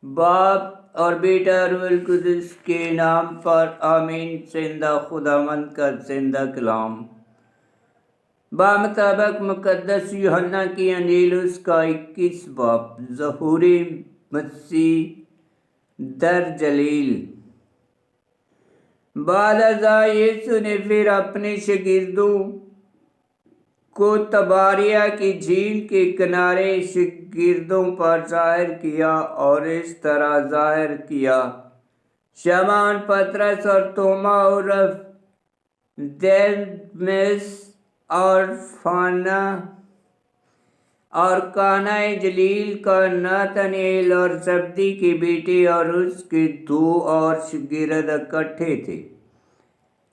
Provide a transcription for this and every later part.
बाप और बेटा और रूहुल कुद्दुस के नाम पर आमीन। जिंदा खुदावंद का जिंदा कलाम बामुताबिक मुकद्दस यूहन्ना की अंजील उसका 21 बाब। ज़हूरी मसीह दर जलील। बाद अज़ा यीशु ने फिर अपने शागिर्दों को तबारिया की झील के किनारे शागिर्दों पर जाहिर किया और इस तरह जाहिर किया। शमौन पतरस और तोमा और दिदुमुस और फाना और काना जलील का नतनएल और जब्दी के बेटे और उसके 2 और शागिर्द इकट्ठे थे।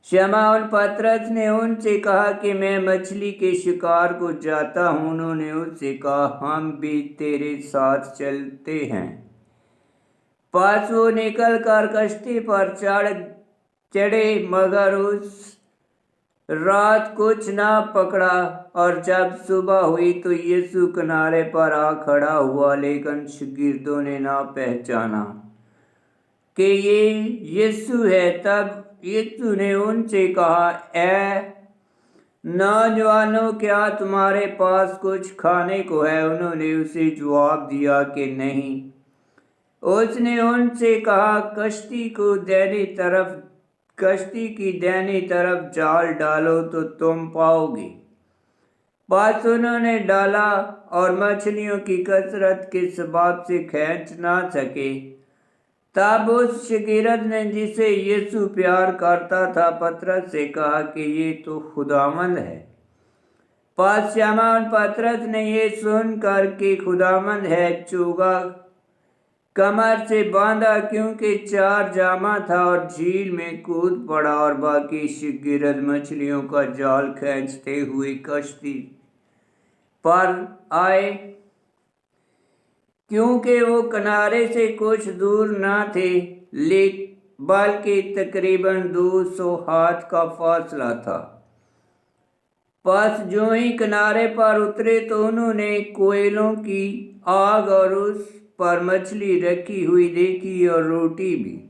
शमौन पतरस ने उनसे कहा कि मैं मछली के शिकार को जाता हूँ। उन्होंने उससे कहा, हम भी तेरे साथ चलते हैं। पास वो निकल कर कश्ती पर चढ़े, मगर उस रात कुछ ना पकड़ा। और जब सुबह हुई तो यीशु किनारे पर आ खड़ा हुआ, लेकिन शागिर्दों ने ना पहचाना कि ये यीशु है। तब यीशु ने उनसे कहा, ऐ नौजवानों, क्या तुम्हारे पास कुछ खाने को है? उन्होंने उसे जवाब दिया कि नहीं। उसने उनसे कहा, कश्ती की दाहिनी तरफ जाल डालो तो तुम पाओगे। बस उन्होंने डाला और मछलियों की कसरत के सबब से खींच ना सके। तब उस शागिर्द ने, जिसे यीशु प्यार करता था, पतरस से कहा कि ये तो खुदावंद है। बस शमौन पतरस ने ये सुनकर कि खुदावंद है, चोगा कमर से बांधा, क्योंकि 4 जामा था, और झील में कूद पड़ा। और बाकी शागिर्द मछलियों का जाल खींचते हुए कश्ती पर आए, क्योंकि वो किनारे से कुछ दूर न थे, बल्कि तकरीबन 200 हाथ का फासला था। बस जो ही किनारे पर उतरे तो उन्होंने कोयलों की आग और उस पर मछली रखी हुई देखी और रोटी भी।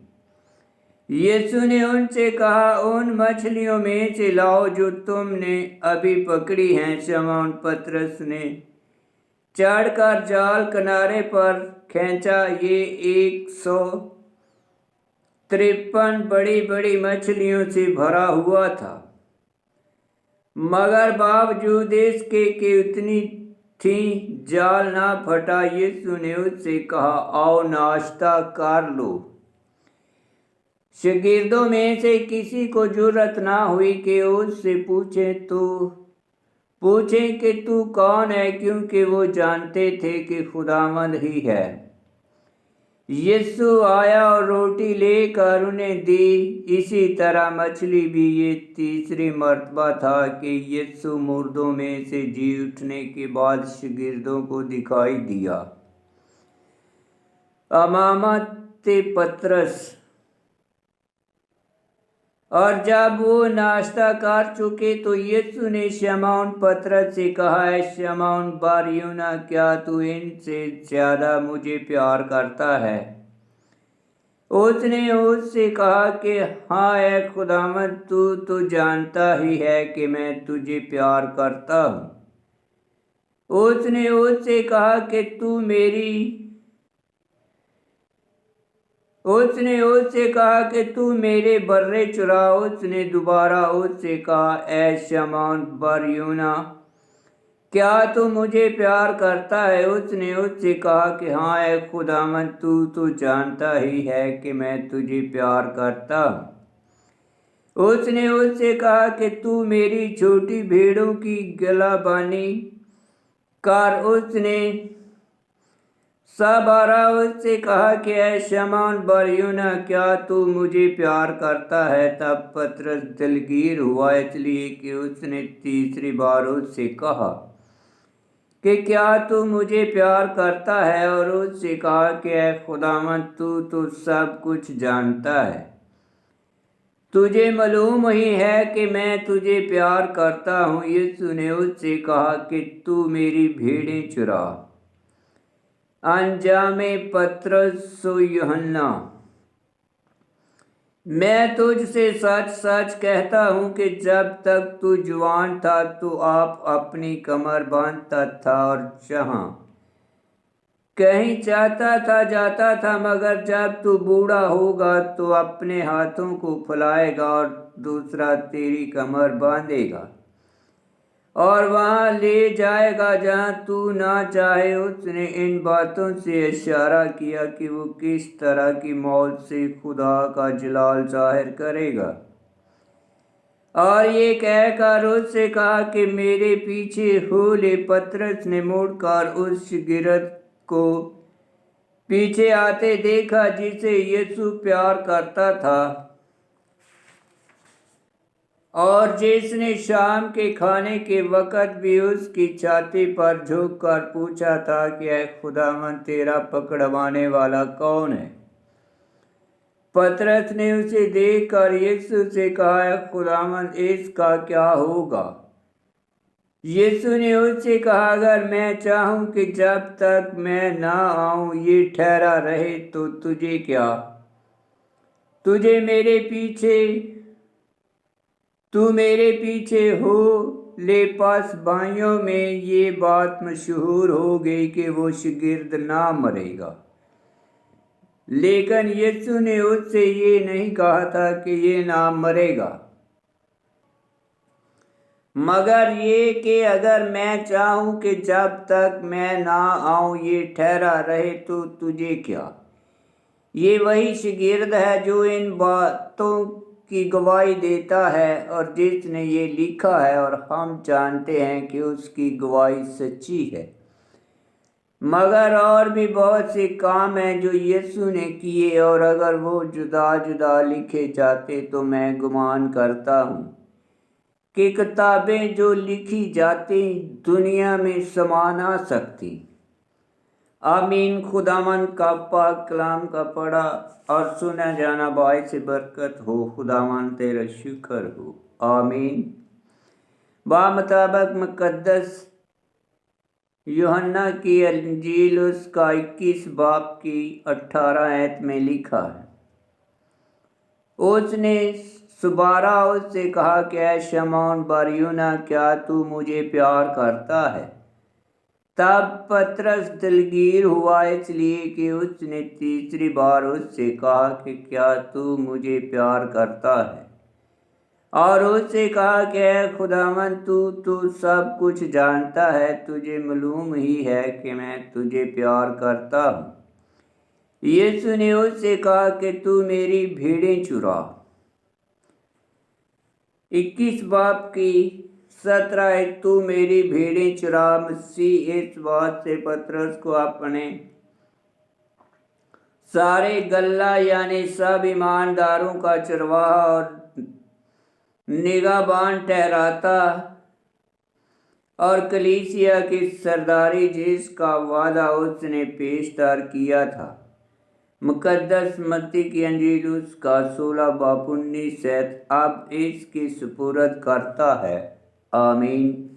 यीशु ने उनसे कहा, उन मछलियों में से लाओ जो तुमने अभी पकड़ी हैं। शमौन पतरस ने चढ़कर जाल किनारे पर खींचा। ये 153 बड़ी बड़ी मछलियों से भरा हुआ था, मगर बावजूद इसके कि उतनी थी, जाल ना फटा। यीशु ने उससे कहा, आओ नाश्ता कर लो। शागिर्दों में से किसी को जुर्रत ना हुई कि उससे पूछे कि तू कौन है, क्योंकि वो जानते थे कि खुदावंद ही है। यीशु आया और रोटी लेकर उन्हें दी। इसी तरह मछली भी। ये तीसरी मर्तबा था कि यीशु मुर्दों में से जी उठने के बाद शागिर्दों को दिखाई दिया। अमामत पतरस। और जब वो नाश्ता कर चुके तो यीशु ने शमौन पतरस से कहा, है शमौन बर यूना, क्या तू इनसे ज्यादा मुझे प्यार करता है? उसने उससे कहा कि हाँ है खुदावंद, तू तो जानता ही है कि मैं तुझे प्यार करता हूँ। उसने उससे कहा कि तू मेरे बर्रे चुरा। उसने दोबारा उससे कहा, ऐ शमौन बर यूना, क्या तू मुझे प्यार करता है? उसने उससे कहा कि हाँ है खुदावंद, तू तो जानता ही है कि मैं तुझे प्यार करता हूँ। उसने उससे कहा कि तू मेरी छोटी भेड़ों की गलाबानी कर। उसने सबारा उससे कहा कि ऐ शमौन बर यूना, क्या तू मुझे प्यार करता है? तब पतरस दिलगीर हुआ, इसलिए कि उसने तीसरी बार उससे कहा कि क्या तू मुझे प्यार करता है? और उससे कहा कि ऐ खुदावंद, तू तो सब कुछ जानता है। तुझे मालूम ही है कि मैं तुझे प्यार करता हूँ। यीशु ने उससे कहा कि तू मेरी भेड़ें चुरा। अंजाम पतरस व यूहन्ना। मैं तुझसे सच सच कहता हूँ कि जब तक तू जवान था तो आप अपनी कमर बांधता था और जहाँ कहीं चाहता था जाता था, मगर जब तू बूढ़ा होगा तो अपने हाथों को फैलाएगा और दूसरा तेरी कमर बांधेगा और वहां ले जाएगा जहां तू ना चाहे। उसने इन बातों से इशारा किया कि वो किस तरह की मौत से खुदा का जलाल जाहिर करेगा। और ये कहकर उससे कहा कि मेरे पीछे हो ले। पतरस ने मुड़कर उस गिरद को पीछे आते देखा जिसे यीशु प्यार करता था और जिसने शाम के खाने के वक़्त भी उसकी छाती पर झुक कर पूछा था कि ऐ खुदावन, तेरा पकड़वाने वाला कौन है। पतरस ने उसे देखकर यीशु से कहा, ऐ खुदावन, इसका क्या होगा। यीशु ने उससे कहा, अगर मैं चाहूं कि जब तक मैं ना आऊं ये ठहरा रहे तो तुझे क्या, तू मेरे पीछे हो ले। पास भाइयों में ये बात मशहूर हो गई कि वो शागिर्द ना मरेगा, लेकिन यीशु ने उससे ये नहीं कहा था कि ये ना मरेगा, मगर ये कि अगर मैं चाहूं कि जब तक मैं ना आऊं ये ठहरा रहे तो तुझे क्या। ये वही शागिर्द है जो इन बातों की गवाही देता है और जिसने ये लिखा है, और हम जानते हैं कि उसकी गवाही सच्ची है। मगर और भी बहुत से काम हैं जो यीशु ने किए, और अगर वो जुदा जुदा लिखे जाते तो मैं गुमान करता हूँ कि किताबें जो लिखी जाती दुनिया में समा ना सकती। आमीन। खुदावन का पाक कलाम का पढ़ा और सुना जाना बाइस बरकत हो। खुदावन तेरा शुक्र हो। आमीन। बामुताबिक मुकद्दस यूहन्ना की अंजील उसका 21 बाब की 18 आयत में लिखा है, उसने सुबारा उससे कहा कि ऐ शमौन बरयूना, क्या तू मुझे प्यार करता है। तब पतरस दिलगीर हुआ इसलिए कि उसने तीसरी बार उससे कहा कि क्या तू मुझे प्यार करता है, और उससे कहा कि ऐ खुदावन, तू सब कुछ जानता है, तुझे मालूम ही है कि मैं तुझे प्यार करता हूँ। यीशु ने उससे कहा कि तू मेरी भेड़ें चुरा। 21 बाब की 17, तू मेरी भेड़ें चुरा। मसीह इस बात से पतरस को अपने सारे गल्ला यानी सब ईमानदारों का चरवाहा और निगाहबान ठहराता और कलीसिया की सरदारी जिसका वादा उसने पेशतर किया था। मुकद्दस मत्ती की अंजील उसका 16 बाब 19 अब इसकी सुपुर्द करता है। आमीन।